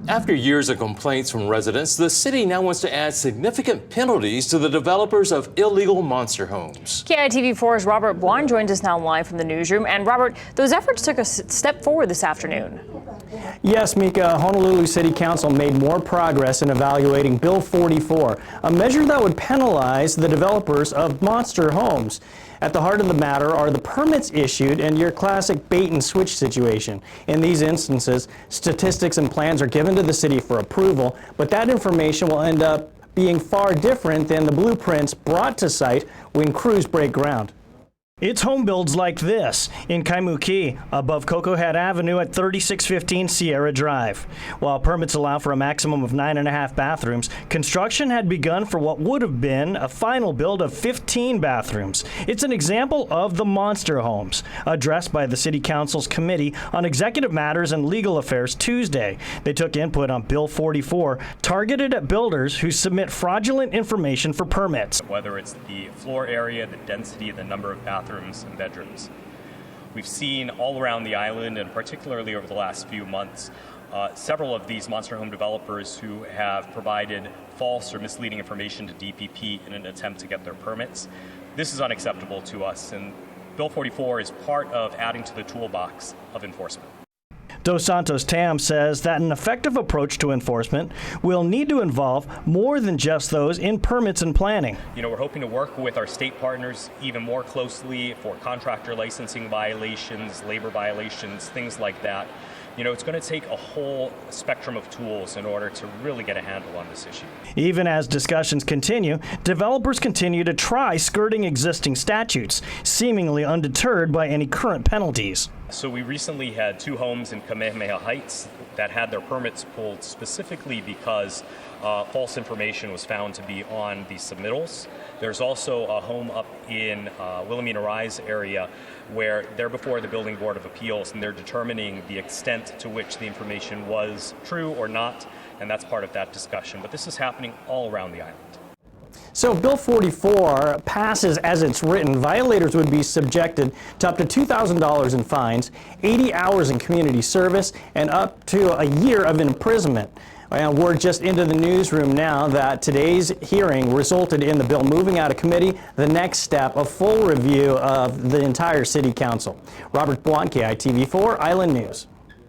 After years of complaints from residents, the city now wants to add significant penalties to the developers of illegal monster homes. KITV4's Robert Buon joins us now live from the newsroom. And Robert, those efforts took a step forward this afternoon. Yes, Mika, Honolulu City Council made more progress in evaluating Bill 44, a measure that would penalize the developers of monster homes. At the heart of the matter are the permits issued and your classic bait and switch situation. In these instances, statistics and plans are given to the city for approval, but that information will end up being far different than the blueprints brought to site when crews break ground. It's home builds like this in Kaimuki, above Cocoa Head Avenue at 3615 Sierra Drive. While permits allow for a maximum of 9.5 bathrooms, construction had begun for what would have been a final build of 15 bathrooms. It's an example of the monster homes, addressed by the City Council's Committee on Executive Matters and Legal Affairs Tuesday. They took input on Bill 44, targeted at builders who submit fraudulent information for permits. Whether it's the floor area, the density, the number of bathrooms and bedrooms. We've seen all around the island, and particularly over the last few months, several of these monster home developers who have provided false or misleading information to DPP in an attempt to get their permits. This is unacceptable to us, and Bill 44 is part of adding to the toolbox of enforcement. Dos Santos Tam says that an effective approach to enforcement will need to involve more than just those in permits and planning. We're hoping to work with our state partners even more closely for contractor licensing violations, labor violations, things like that. It's going to take a whole spectrum of tools in order to really get a handle on this issue. Even as discussions continue, developers continue to try skirting existing statutes, seemingly undeterred by any current penalties. So we recently had 2 homes in Kamehameha Heights that had their permits pulled specifically because false information was found to be on the submittals. There's also a home up in Wilhelmina Rise area where they're before the Building Board of Appeals, and they're determining the extent to which the information was true or not, and that's part of that discussion. But this is happening all around the island. So Bill 44 passes as it's written. Violators would be subjected to up to $2,000 in fines, 80 hours in community service, and up to a year of imprisonment. And we're just into the newsroom now that today's hearing resulted in the bill moving out of committee, the next step, a full review of the entire City Council. Robert Buon, KITV4 Island News.